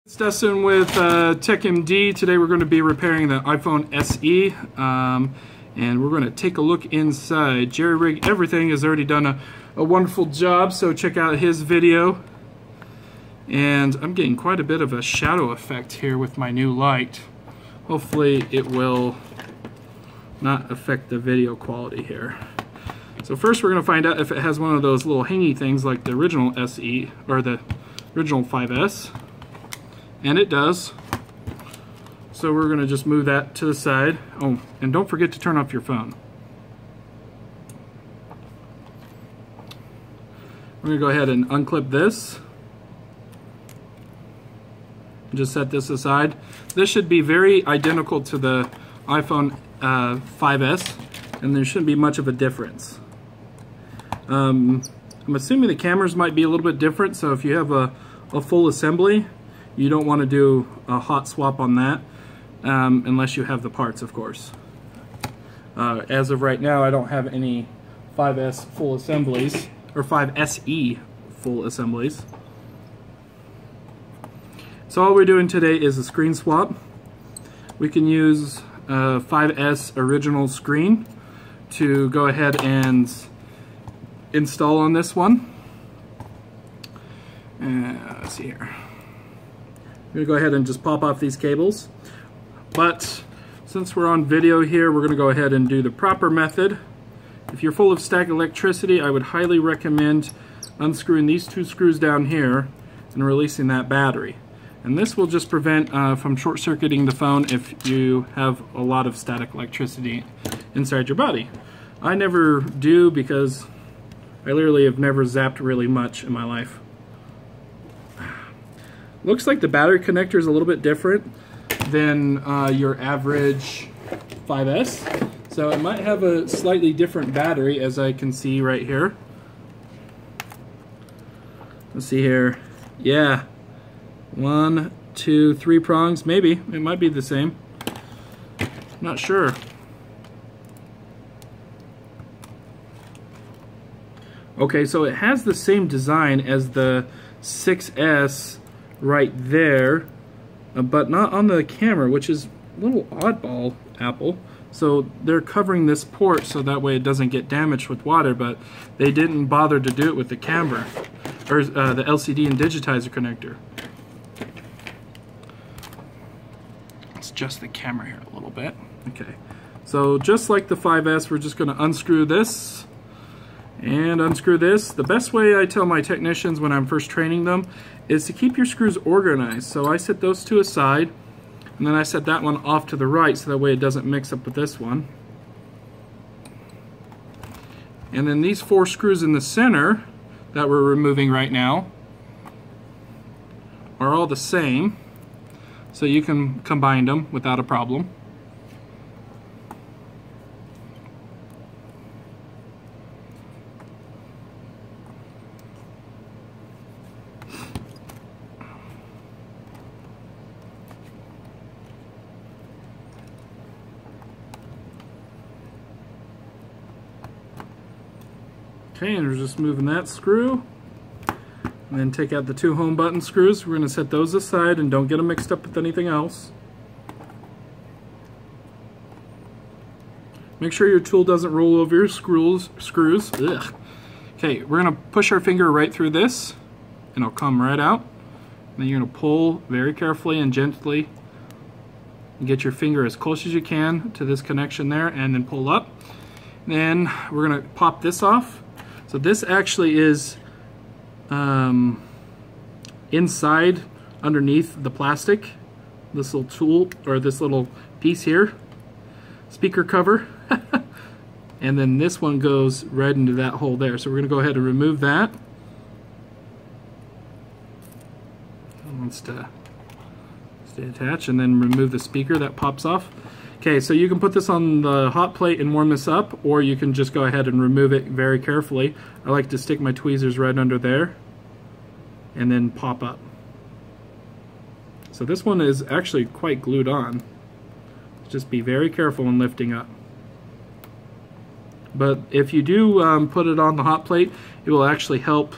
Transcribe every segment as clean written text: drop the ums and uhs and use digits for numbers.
It's Dustin with TWPD. Today we're going to be repairing the iPhone SE, and we're going to take a look inside. Jerry Rig Everything has already done a wonderful job, so check out his video. And I'm getting quite a bit of a shadow effect here with my new light. Hopefully it will not affect the video quality here. So first we're going to find out if it has one of those little hangy things like the original SE, or the original 5S. And it does. So we're going to just move that to the side. Oh, and don't forget to turn off your phone. We're going to go ahead and unclip this. Just set this aside. This should be very identical to the iPhone 5S, and there shouldn't be much of a difference. I'm assuming the cameras might be a little bit different, so if you have a full assembly, you don't want to do a hot swap on that, unless you have the parts, of course. As of right now, I don't have any 5S full assemblies, or 5SE full assemblies. So all we're doing today is a screen swap. We can use 5S original screen to go ahead and install on this one. Let's see here. I'm going to go ahead and just pop off these cables, but since we're on video here, we're going to go ahead and do the proper method. If you're full of static electricity, I would highly recommend unscrewing these two screws down here and releasing that battery. And this will just prevent from short-circuiting the phone if you have a lot of static electricity inside your body. I never do because I literally have never zapped really much in my life. Looks like the battery connector is a little bit different than your average 5S. So it might have a slightly different battery, as I can see right here. Let's see here. Yeah. 1, 2, 3 prongs. Maybe. It might be the same. Not sure. Okay, so it has the same design as the 6S right there, but not on the camera, which is a little oddball, Apple. So they're covering this port so that way it doesn't get damaged with water, but they didn't bother to do it with the camera, or the LCD and digitizer connector. Let's adjust the camera here a little bit. Okay, so just like the 5S, we're just going to unscrew this and unscrew this. The best way I tell my technicians when I'm first training them is to keep your screws organized. So I set those two aside, and then I set that one off to the right so that way it doesn't mix up with this one. And then these 4 screws in the center that we're removing right now are all the same, so you can combine them without a problem. Okay, and we're just moving that screw, and then take out the 2 home button screws. We're going to set those aside and don't get them mixed up with anything else. Make sure your tool doesn't roll over your screws. Ugh. Okay, we're going to push our finger right through this, and it'll come right out. And then you're going to pull very carefully and gently and get your finger as close as you can to this connection there, and then pull up. Then we're going to pop this off. So this actually is inside, underneath the plastic, this little tool, or this little piece here, speaker cover. And then this one goes right into that hole there. So we're going to go ahead and remove that. It wants to stay attached, and then remove the speaker that pops off. Okay, so you can put this on the hot plate and warm this up, or you can just go ahead and remove it very carefully. I like to stick my tweezers right under there and then pop up. So this one is actually quite glued on. Just be very careful when lifting up. But if you do put it on the hot plate, it will actually help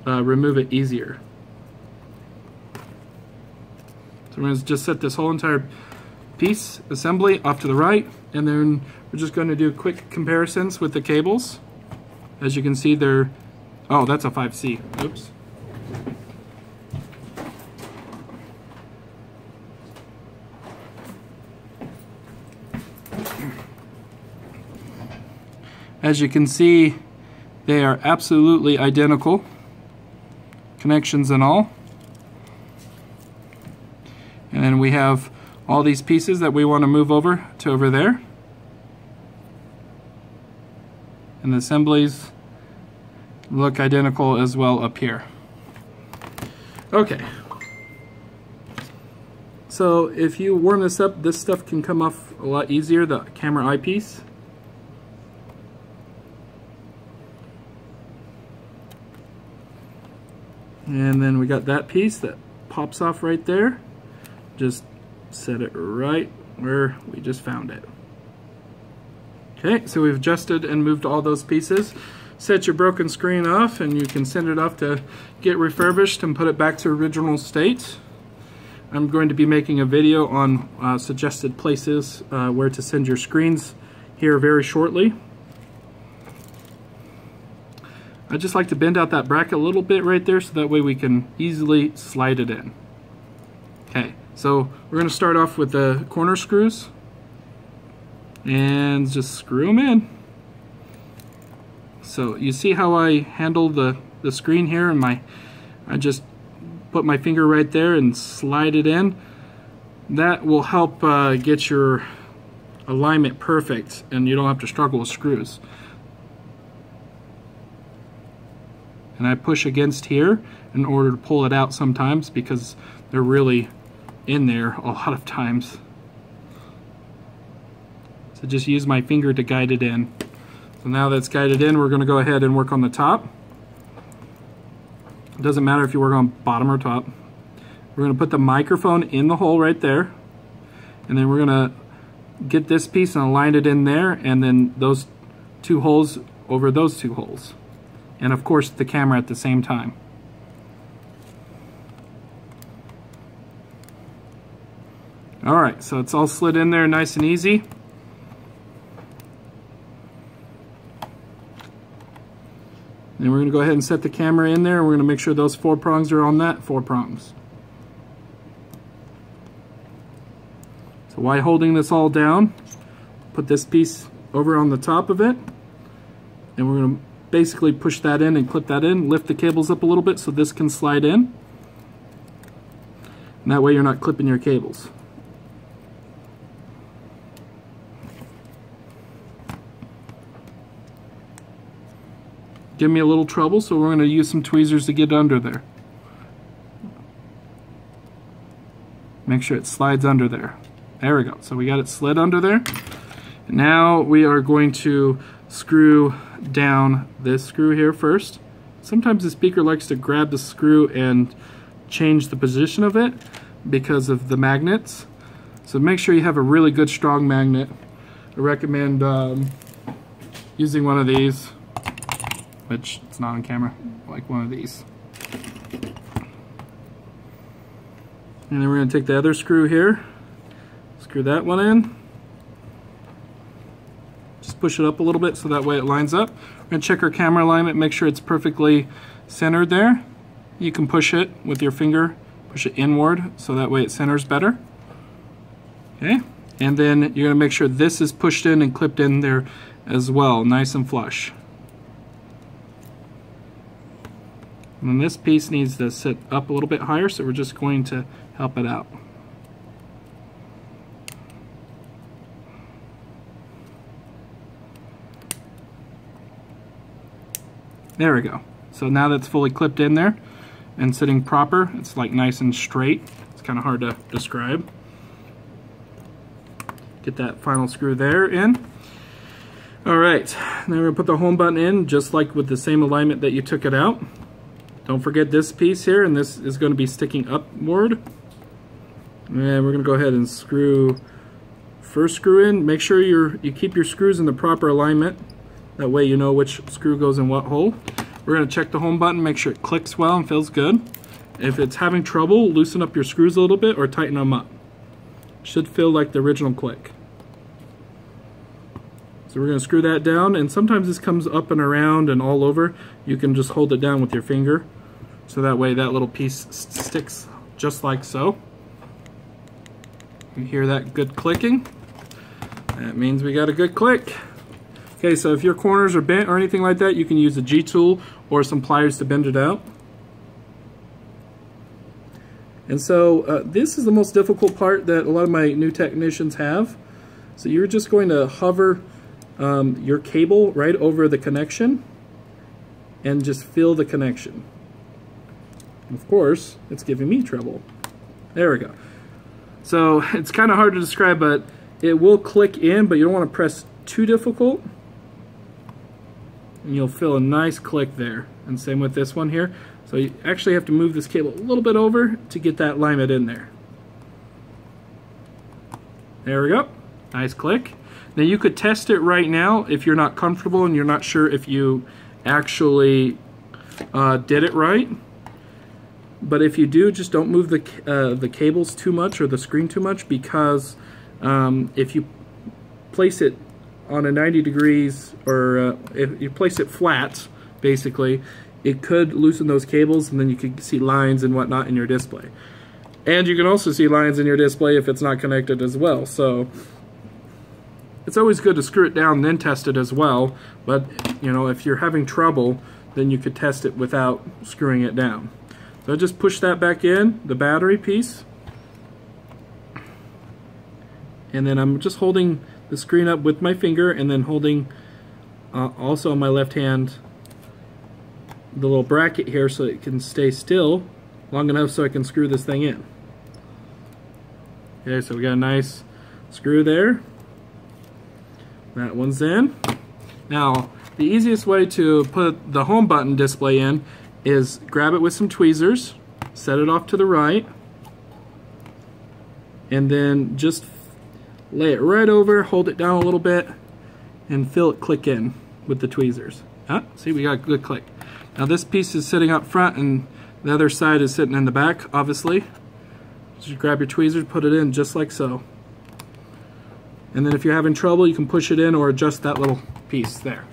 remove it easier. So we're going to just set this whole entire piece assembly off to the right, and then we're just going to do quick comparisons with the cables. As you can see, they're, oh, that's a 5C. Oops. As you can see, they are absolutely identical, connections and all. And then we have all these pieces that we want to move over to over there. And the assemblies look identical as well up here. Okay. So if you warm this up, this stuff can come off a lot easier, the camera eyepiece. And then we got that piece that pops off right there. Just set it right where we just found it. Okay, so we've adjusted and moved all those pieces. Set your broken screen off, and you can send it off to get refurbished and put it back to original state. I'm going to be making a video on suggested places where to send your screens here very shortly. I just like to bend out that bracket a little bit right there so that way we can easily slide it in. Okay, so we're going to start off with the corner screws and just screw them in. So you see how I handle the screen here, and I just put my finger right there and slide it in. That will help get your alignment perfect, and you don't have to struggle with screws. And I push against here in order to pull it out sometimes because they're really in there a lot of times. So just use my finger to guide it in. So now that's guided in, we're going to go ahead and work on the top. It doesn't matter if you work on bottom or top. We're going to put the microphone in the hole right there, and then we're going to get this piece and align it in there, and then those two holes over those two holes. And of course the camera at the same time. Alright, so it's all slid in there nice and easy. Then we're going to go ahead and set the camera in there. We're going to make sure those 4 prongs are on that 4 prongs. So while holding this all down, put this piece over on the top of it, and we're going to basically push that in and clip that in, lift the cables up a little bit so this can slide in. And that way you're not clipping your cables. Give me a little trouble, so we're going to use some tweezers to get under there. Make sure it slides under there. There we go. So we got it slid under there. Now we are going to screw down this screw here first. Sometimes the speaker likes to grab the screw and change the position of it because of the magnets. So make sure you have a really good strong magnet. I recommend using one of these, which it's not on camera, like one of these. And then we're going to take the other screw here, screw that one in. Just push it up a little bit so that way it lines up. We're going to check our camera alignment, make sure it's perfectly centered there. You can push it with your finger, push it inward so that way it centers better. Okay, and then you're going to make sure this is pushed in and clipped in there as well, nice and flush. And then this piece needs to sit up a little bit higher, so we're just going to help it out. There we go. So now that's fully clipped in there and sitting proper, it's like nice and straight. It's kind of hard to describe. Get that final screw there in. Alright, now we're going to put the home button in just like with the same alignment that you took it out. Don't forget this piece here, and this is going to be sticking upward. And we're going to go ahead and screw first screw in. Make sure you keep your screws in the proper alignment. That way you know which screw goes in what hole. We're going to check the home button, make sure it clicks well and feels good. If it's having trouble, loosen up your screws a little bit or tighten them up. Should feel like the original click. So we're going to screw that down, and sometimes this comes up and around and all over. You can just hold it down with your finger, so that way that little piece sticks just like so. You hear that good clicking? That means we got a good click. Okay, so if your corners are bent or anything like that, you can use a G-tool or some pliers to bend it out. And so this is the most difficult part that a lot of my new technicians have. So you're just going to hover your cable right over the connection and just feel the connection. Of course, it's giving me trouble. There we go. So it's kind of hard to describe, but it will click in, but you don't want to press too difficult. And you'll feel a nice click there. And same with this one here. So you actually have to move this cable a little bit over to get that alignment in there. There we go. Nice click. Now you could test it right now if you're not comfortable and you're not sure if you actually did it right. But if you do, just don't move the cables too much or the screen too much, because if you place it on a 90 degrees or if you place it flat, basically, it could loosen those cables, and then you could see lines and whatnot in your display. And you can also see lines in your display if it's not connected as well. So it's always good to screw it down and then test it as well. But you know, if you're having trouble, then you could test it without screwing it down. So just push that back in, the battery piece. And then I'm just holding the screen up with my finger, and then holding also on my left hand the little bracket here so it can stay still long enough so I can screw this thing in. Okay, so we got a nice screw there. That one's in. Now, the easiest way to put the home button display in is grab it with some tweezers, set it off to the right, and then just lay it right over, hold it down a little bit, and feel it click in with the tweezers. See, we got a good click. Now this piece is sitting up front and the other side is sitting in the back, obviously. Just grab your tweezers, put it in just like so. And then if you're having trouble, you can push it in or adjust that little piece there.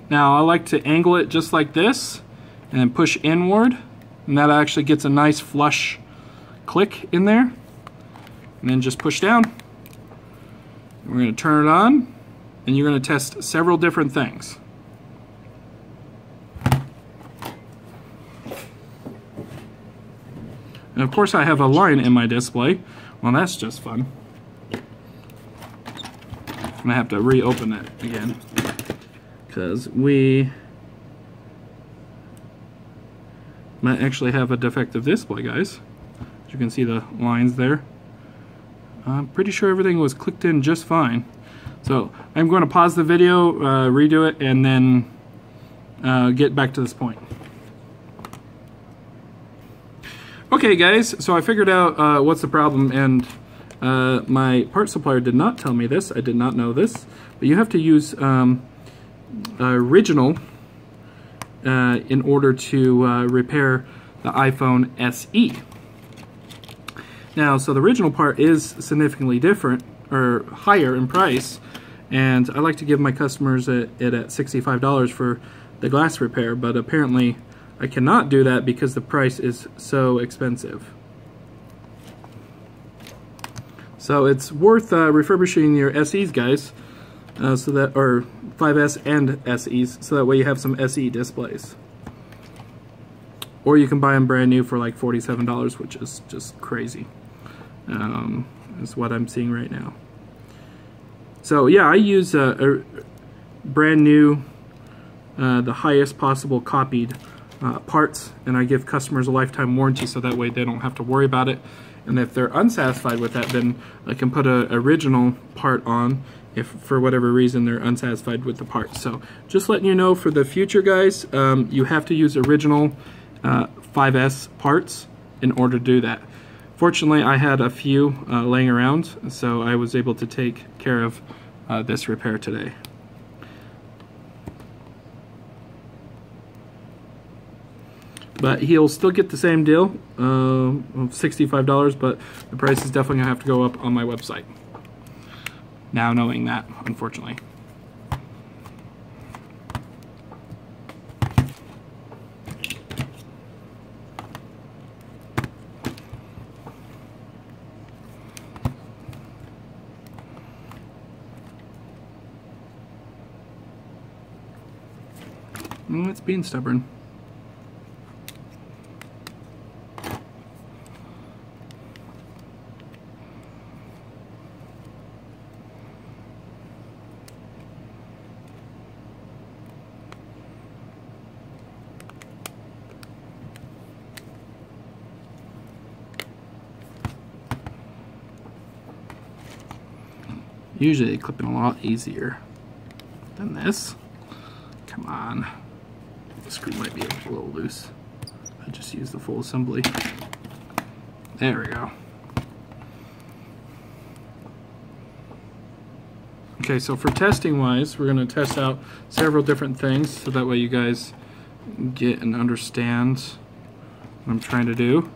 Now I like to angle it just like this and then push inward, and that actually gets a nice flush click in there. And then just push down. We're going to turn it on, and you're going to test several different things. And of course I have a line in my display. Well, that's just fun. I'm going to have to reopen it again, because we might actually have a defective display, guys. As you can see the lines there. I'm pretty sure everything was clicked in just fine. So I'm going to pause the video, redo it, and then get back to this point. Okay guys, so I figured out what's the problem, and my part supplier did not tell me this. I did not know this, but you have to use original in order to repair the iPhone SE. Now, so the original part is significantly different, or higher in price, and I like to give my customers it at $65 for the glass repair, but apparently I cannot do that because the price is so expensive. So it's worth refurbishing your SEs, guys, so that, or 5S and SEs, so that way you have some SE displays. Or you can buy them brand new for like $47, which is just crazy. Is what I'm seeing right now. So yeah, I use a brand new, the highest possible copied parts, and I give customers a lifetime warranty, so that way they don't have to worry about it. And if they're unsatisfied with that, then I can put an original part on if for whatever reason they're unsatisfied with the part. So just letting you know for the future, guys, you have to use original 5S parts in order to do that. Fortunately, I had a few laying around, so I was able to take care of this repair today. But he'll still get the same deal of $65, but the price is definitely gonna have to go up on my website. Now knowing that, unfortunately. It's being stubborn. Usually they clip in a lot easier than this. Come on. The screw might be a little loose. I just used the full assembly. There we go. Okay, so for testing wise, we're going to test out several different things so that way you guys get and understand what I'm trying to do.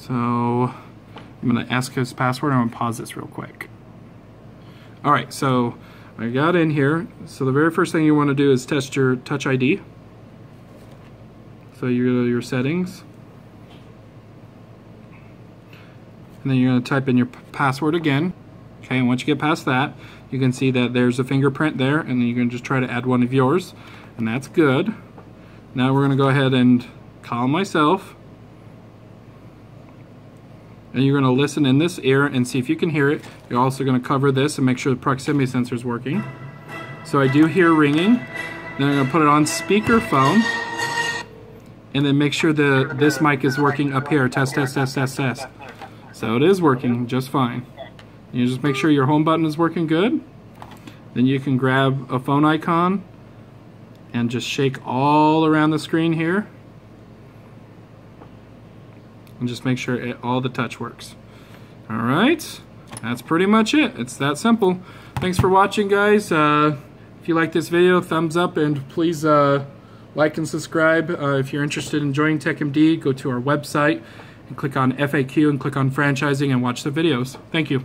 So I'm going to ask his password. I'm going to pause this real quick. Alright, so I got in here. So the very first thing you want to do is test your Touch ID. So you go to your settings. And then you're going to type in your password again. Okay, and once you get past that, you can see that there's a fingerprint there, and then you can just try to add one of yours. And that's good. Now we're going to go ahead and call myself. And you're going to listen in this ear and see if you can hear it. You're also going to cover this and make sure the proximity sensor is working. So I do hear ringing. Then I'm going to put it on speakerphone. And then make sure that this mic is working up here. Test, test, test, test, test. So it is working just fine. You just make sure your home button is working good. Then you can grab a phone icon and just shake all around the screen here. And just make sure all the touch works. Alright, that's pretty much it. It's that simple. Thanks for watching, guys. If you like this video, thumbs up, and please like and subscribe. If you're interested in joining TWPD, go to our website and click on FAQ and click on franchising and watch the videos. Thank you.